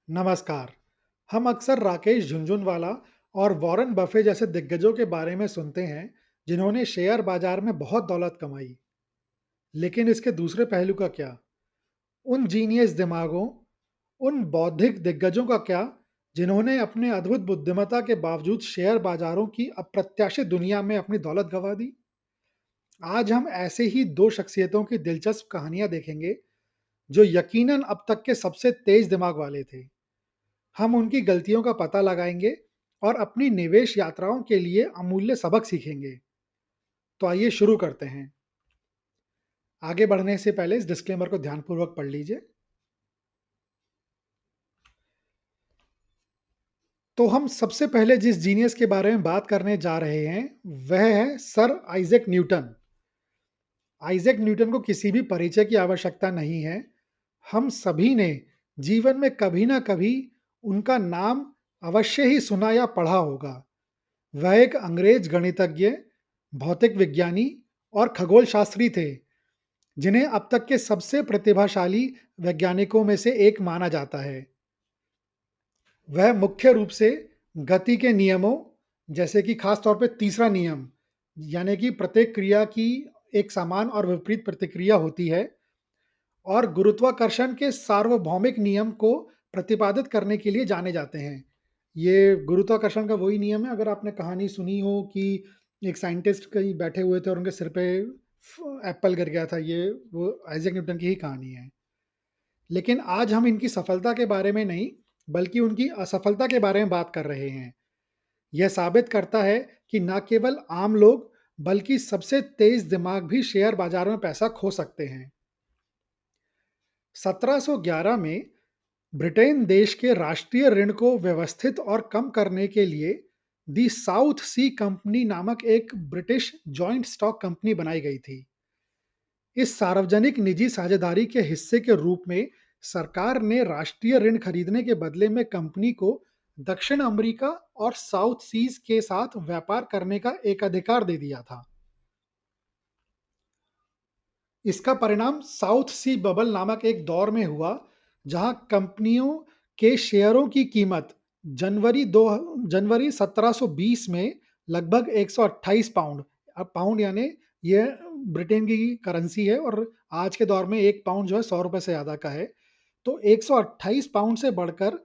नमस्कार। हम अक्सर राकेश झुनझुनवाला और वॉरेन बफे जैसे दिग्गजों के बारे में सुनते हैं, जिन्होंने शेयर बाजार में बहुत दौलत कमाई। लेकिन इसके दूसरे पहलू का क्या? उन जीनियस दिमागों, उन बौद्धिक दिग्गजों का क्या, जिन्होंने अपने अद्भुत बुद्धिमत्ता के बावजूद शेयर बाजारों की अप्रत्याशित दुनिया में अपनी दौलत गंवा दी? आज हम ऐसे ही दो शख्सियतों की दिलचस्प कहानियां देखेंगे, जो यकीनन अब तक के सबसे तेज दिमाग वाले थे। हम उनकी गलतियों का पता लगाएंगे और अपनी निवेश यात्राओं के लिए अमूल्य सबक सीखेंगे। तो आइए शुरू करते हैं। आगे बढ़ने से पहले इस डिस्क्लेमर को ध्यानपूर्वक पढ़ लीजिए। तो हम सबसे पहले जिस जीनियस के बारे में बात करने जा रहे हैं, वह है sir Isaac Newton. Isaac Newton को किसी भी परिचय की आवश्यकता नहीं है। हम सभी ने जीवन में कभी ना कभी उनका नाम अवश्य ही सुना या पढ़ा होगा। वह एक अंग्रेज गणितज्ञ, भौतिक विज्ञानी और खगोल शास्त्री थे, जिन्हें अब तक के सबसे प्रतिभाशाली वैज्ञानिकों में से एक माना जाता है। वह मुख्य रूप से गति के नियमों, जैसे कि खास तौर पे तीसरा नियम, यानी कि प्रत्येक क्रिया की एक समान और विपरीत प्रतिक्रिया होती है, और गुरुत्वाकर्षण के सार्वभौमिक नियम को प्रतिपादित करने के लिए जाने जाते हैं। ये गुरुत्वाकर्षण का वही नियम है, अगर आपने कहानी सुनी हो कि एक साइंटिस्ट कहीं बैठे हुए थे और उनके सिर पे एप्पल गिर गया था, ये वो आइजैक न्यूटन की ही कहानी है। लेकिन आज हम इनकी सफलता के बारे में नहीं, बल्कि उनकी असफलता के बारे में बात कर रहे हैं। यह साबित करता है कि न केवल आम लोग, बल्कि सबसे तेज दिमाग भी शेयर बाजार में पैसा खो सकते हैं। 1711 में ब्रिटेन देश के राष्ट्रीय ऋण को व्यवस्थित और कम करने के लिए दी साउथ सी कंपनी नामक एक ब्रिटिश जॉइंट स्टॉक कंपनी बनाई गई थी। इस सार्वजनिक निजी साझेदारी के हिस्से के रूप में सरकार ने राष्ट्रीय ऋण खरीदने के बदले में कंपनी को दक्षिण अमेरिका और साउथ सीज के साथ व्यापार करने का एक अधिकार दे दिया था। इसका परिणाम साउथ सी बबल नामक एक दौर में हुआ, जहां कंपनियों के शेयरों की कीमत जनवरी 1720 में लगभग 128 पाउंड, अब पाउंड यानी ये ब्रिटेन की करेंसी है, और आज के दौर में एक पाउंड जो है 100 रुपए से ज़्यादा का है। तो 128 पाउंड से बढ़कर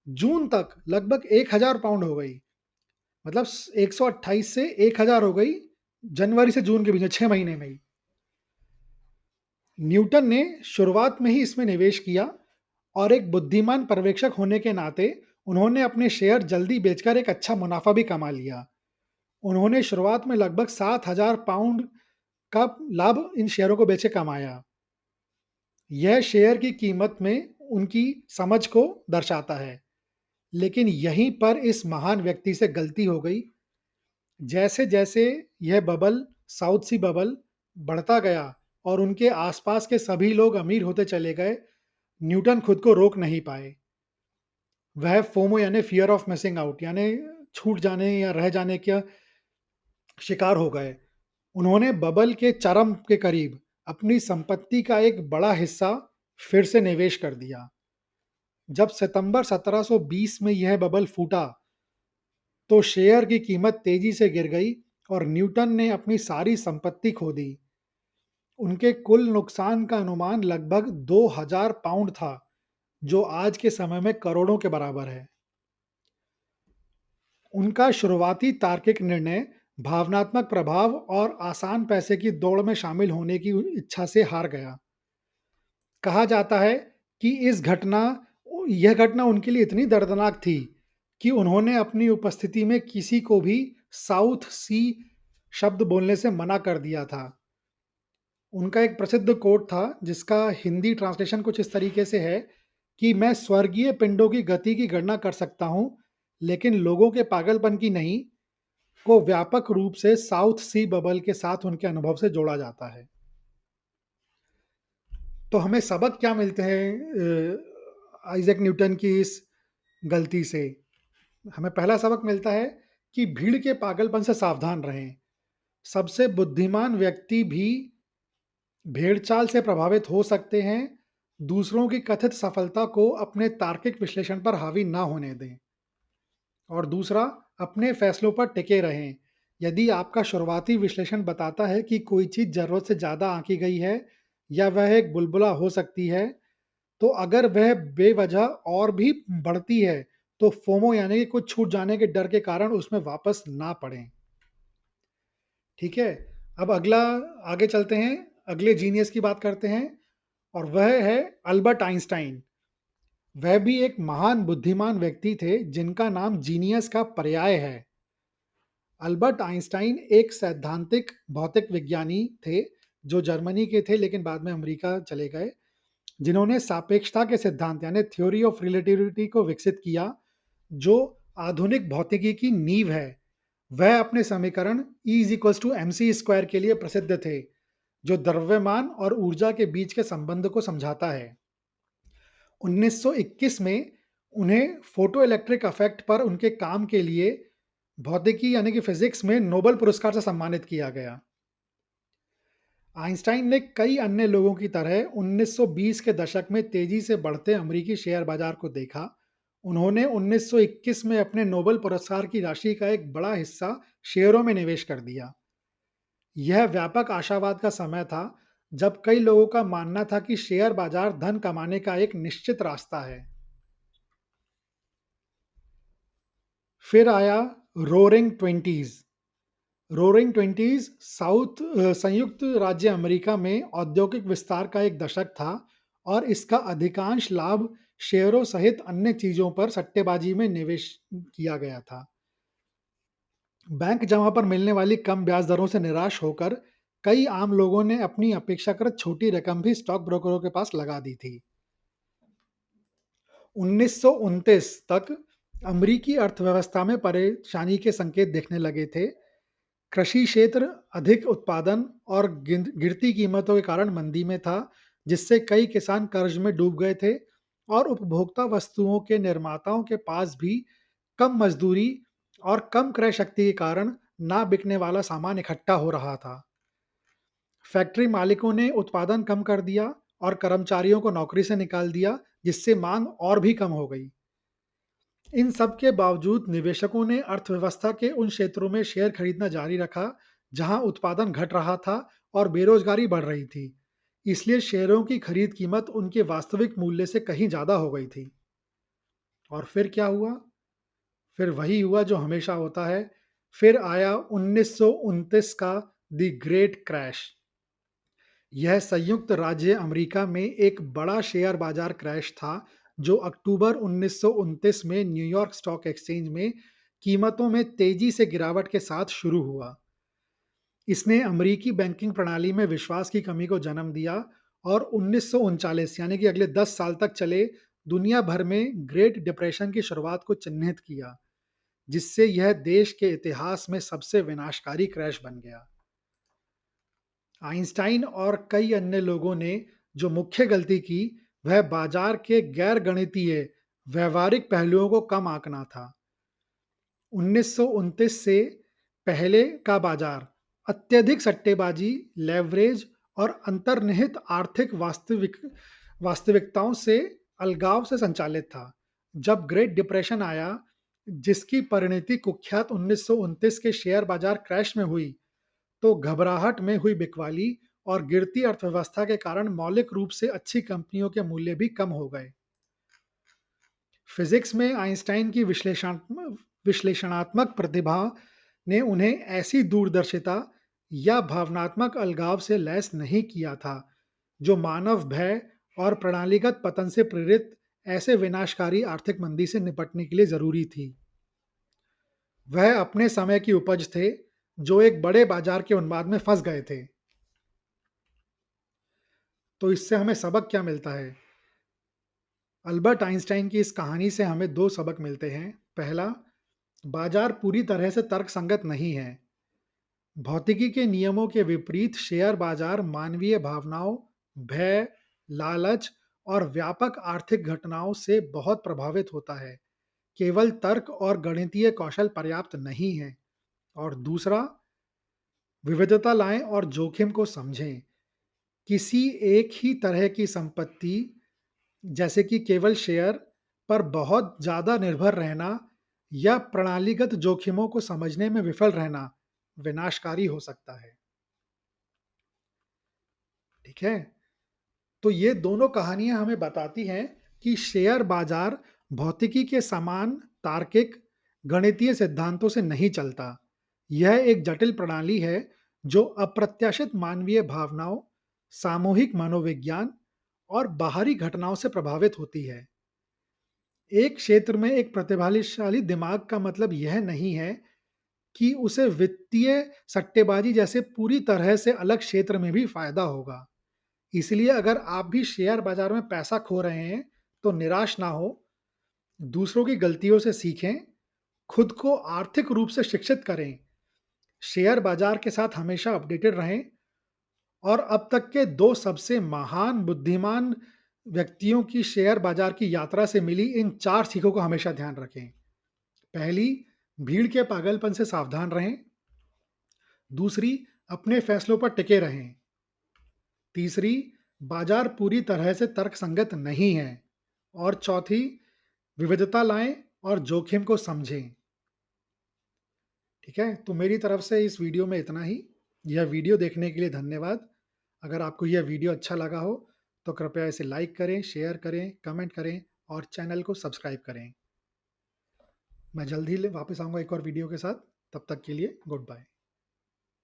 जून तक लगभग 1000 पाउंड हो गई। मतलब 128 से 1000 हो गई जनवरी से जून के बीच में, 6 महीने में ही। न्यूटन ने शुरुआत में ही इसमें निवेश किया, और एक बुद्धिमान पर्यवेक्षक होने के नाते उन्होंने अपने शेयर जल्दी बेचकर एक अच्छा मुनाफा भी कमा लिया। उन्होंने शुरुआत में लगभग 7000 पाउंड का लाभ इन शेयरों को बेचे कमाया। यह शेयर की कीमत में उनकी समझ को दर्शाता है। लेकिन यहीं पर इस महान व्यक्ति से गलती हो गई। जैसे जैसे यह बबल, साउथ सी बबल, बढ़ता गया और उनके आसपास के सभी लोग अमीर होते चले गए, न्यूटन खुद को रोक नहीं पाए। वह फोमो यानी फियर ऑफ मिसिंग आउट, यानी छूट जाने या रह जाने का शिकार हो गए। उन्होंने बबल के चरम के करीब अपनी संपत्ति का एक बड़ा हिस्सा फिर से निवेश कर दिया। जब सितंबर 1720 में यह बबल फूटा, तो शेयर की कीमत तेजी से गिर गई और न्यूटन ने अपनी सारी संपत्ति खो दी। उनके कुल नुकसान का अनुमान लगभग 2000 पाउंड था, जो आज के समय में करोड़ों के बराबर है। उनका शुरुआती तार्किक निर्णय भावनात्मक प्रभाव और आसान पैसे की दौड़ में शामिल होने की इच्छा से हार गया। कहा जाता है कि यह घटना उनके लिए इतनी दर्दनाक थी कि उन्होंने अपनी उपस्थिति में किसी को भी साउथ सी शब्द बोलने से मना कर दिया था। उनका एक प्रसिद्ध कोट था, जिसका हिंदी ट्रांसलेशन कुछ इस तरीके से है कि मैं स्वर्गीय पिंडों की गति की गणना कर सकता हूं, लेकिन लोगों के पागलपन की नहीं। को व्यापक रूप से साउथ सी बबल के साथ उनके अनुभव से जोड़ा जाता है। तो हमें सबक क्या मिलते हैं आइजैक न्यूटन की इस गलती से? हमें पहला सबक मिलता है कि भीड़ के पागलपन से सावधान रहें। सबसे बुद्धिमान व्यक्ति भी भेड़चाल से प्रभावित हो सकते हैं, दूसरों की कथित सफलता को अपने तार्किक विश्लेषण पर हावी ना होने दें। और दूसरा, अपने फैसलों पर टिके रहें। यदि आपका शुरुआती विश्लेषण बताता है कि कोई चीज़ ज़रूरत से ज़्यादा आंकी गई है या वह एक बुलबुला हो सकती है, तो अगर वह बेवजह और भी बढ़ती है, तो फोमो यानी कि कुछ छूट जाने के डर के कारण उसमें वापस ना पड़ें। ठीक है? अब आगे चलते हैं, अगले जीनियस की बात करते हैं और वह है अल्बर्ट आइंस्टाइन। वह भी एक महान बुद्धिमान व्यक्ति थे जिनका नाम जीनियस का पर्याय है। अल्बर्ट आइंस्टाइन एक सैद्धांतिक भौतिक विज्ञानी थे, जो जर्मनी के थे लेकिन बाद में अमेरिका चले गए, जिन्होंने सापेक्षता के सिद्धांत यानी थ्योरी ऑफ रिलेटिविटी को विकसित किया, जो आधुनिक भौतिकी की नींव है। वह अपने समीकरण E is equals to M C square के लिए प्रसिद्ध थे, जो द्रव्यमान और ऊर्जा के बीच के संबंध को समझाता है। 1921 में उन्हें फोटो इलेक्ट्रिक इफेक्ट पर उनके काम के लिए भौतिकी यानी कि फिजिक्स में नोबेल पुरस्कार से सम्मानित किया गया। आइंस्टाइन ने कई अन्य लोगों की तरह 1920 के दशक में तेजी से बढ़ते अमेरिकी शेयर बाजार को देखा। उन्होंने 1921 में अपने नोबेल पुरस्कार की राशि का एक बड़ा हिस्सा शेयरों में निवेश कर दिया। यह व्यापक आशावाद का समय था, जब कई लोगों का मानना था कि शेयर बाजार धन कमाने का एक निश्चित रास्ता है। फिर आया रोरिंग ट्वेंटीज। रोरिंग ट्वेंटीज संयुक्त राज्य अमेरिका में औद्योगिक विस्तार का एक दशक था और इसका अधिकांश लाभ शेयरों सहित अन्य चीजों पर सट्टेबाजी में निवेश किया गया था। बैंक जमा पर मिलने वाली कम ब्याज दरों से निराश होकर कई आम लोगों ने अपनी अपेक्षाकृत छोटी रकम भी स्टॉक ब्रोकरों के पास लगा दी थी। 1929 तक अमेरिकी अर्थव्यवस्था में परेशानी के संकेत दिखने लगे थे। कृषि क्षेत्र अधिक उत्पादन और गिरती कीमतों के कारण मंदी में था, जिससे कई किसान कर्ज में डूब गए थे और उपभोक्ता वस्तुओं के निर्माताओं के पास भी कम मजदूरी और कम क्रय शक्ति के कारण ना बिकने वाला सामान इकट्ठा हो रहा था। फैक्ट्री मालिकों ने उत्पादन कम कर दिया और कर्मचारियों को नौकरी से निकाल दिया, जिससे मांग और भी कम हो गई। इन सब के बावजूद निवेशकों ने अर्थव्यवस्था के उन क्षेत्रों में शेयर खरीदना जारी रखा जहां उत्पादन घट रहा था और बेरोजगारी बढ़ रही थी। इसलिए शेयरों की खरीद कीमत उनके वास्तविक मूल्य से कहीं ज्यादा हो गई थी। और फिर क्या हुआ? फिर वही हुआ जो हमेशा होता है। फिर आया 1929 का द ग्रेट क्रैश। यह संयुक्त राज्य अमेरिका में एक बड़ा शेयर बाजार क्रैश था, जो अक्टूबर 1929 में न्यूयॉर्क स्टॉक एक्सचेंज में कीमतों में तेजी से गिरावट के साथ शुरू हुआ। इसने अमेरिकी बैंकिंग प्रणाली में विश्वास की कमी को जन्म दिया और 1939 यानी कि अगले 10 साल तक चले दुनिया भर में ग्रेट डिप्रेशन की शुरुआत को चिन्हित किया, जिससे यह देश के इतिहास में सबसे विनाशकारी क्रैश बन गया। आइंस्टाइन और कई अन्य लोगों ने जो मुख्य गलती की, वह बाजार के गैर गणितीय व्यवहारिक पहलुओं को कम आंकना था। 1929 से पहले का बाजार अत्यधिक सट्टेबाजी, लेवरेज और अंतर्निहित आर्थिक वास्तविकताओं से अलगाव से संचालित था। जब ग्रेट डिप्रेशन आया, जिसकी परिणति कुख्यात 1929 के शेयर बाजार क्रैश में हुई, तो घबराहट में हुई बिकवाली और गिरती अर्थव्यवस्था के कारण मौलिक रूप से अच्छी कंपनियों के मूल्य भी कम हो गए। फिजिक्स में आइंस्टाइन की विश्लेषणात्मक प्रतिभा ने उन्हें ऐसी दूरदर्शिता या भावनात्मक अलगाव से लैस नहीं किया था, जो मानव भय और प्रणालीगत पतन से प्रेरित ऐसे विनाशकारी आर्थिक मंदी से निपटने के लिए जरूरी थी। वह अपने समय की उपज थे, जो एक बड़े बाजार के उन्माद में फंस गए थे। तो इससे हमें सबक क्या मिलता है? अल्बर्ट आइंस्टाइन की इस कहानी से हमें दो सबक मिलते हैं। पहला, बाजार पूरी तरह से तर्कसंगत नहीं है। भौतिकी के नियमों के विपरीत शेयर बाजार मानवीय भावनाओं, भय, लालच और व्यापक आर्थिक घटनाओं से बहुत प्रभावित होता है। केवल तर्क और गणितीय कौशल पर्याप्त नहीं है। और दूसरा, विविधता लाएं और जोखिम को समझें। किसी एक ही तरह की संपत्ति जैसे कि केवल शेयर पर बहुत ज़्यादा निर्भर रहना या प्रणालीगत जोखिमों को समझने में विफल रहना विनाशकारी हो सकता है। ठीक है? तो ये दोनों कहानियाँ हमें बताती हैं कि शेयर बाजार भौतिकी के समान तार्किक, गणितीय सिद्धांतों से नहीं चलता। यह एक जटिल प्रणाली है जो अप्रत्याशित मानवीय भावनाओं, सामूहिक मनोविज्ञान और बाहरी घटनाओं से प्रभावित होती है। एक क्षेत्र में एक प्रतिभाशाली दिमाग का मतलब यह नहीं है कि उसे वित्तीय सट्टेबाजी जैसे पूरी तरह से अलग क्षेत्र में भी फायदा होगा। इसलिए अगर आप भी शेयर बाजार में पैसा खो रहे हैं, तो निराश ना हो, दूसरों की गलतियों से सीखें, खुद को आर्थिक रूप से शिक्षित करें, शेयर बाजार के साथ हमेशा अपडेटेड रहें और अब तक के 2 सबसे महान बुद्धिमान व्यक्तियों की शेयर बाजार की यात्रा से मिली इन 4 सीखों को हमेशा ध्यान रखें। पहली, भीड़ के पागलपन से सावधान रहें। दूसरी, अपने फैसलों पर टिके रहें। तीसरी, बाजार पूरी तरह से तर्कसंगत नहीं है। और चौथी, विविधता लाएं और जोखिम को समझें। ठीक है? तो मेरी तरफ से इस वीडियो में इतना ही। यह वीडियो देखने के लिए धन्यवाद। अगर आपको यह वीडियो अच्छा लगा हो, तो कृपया इसे लाइक करें, शेयर करें, कमेंट करें और चैनल को सब्सक्राइब करें। मैं जल्द ही वापस आऊँगा एक और वीडियो के साथ। तब तक के लिए गुड बाय।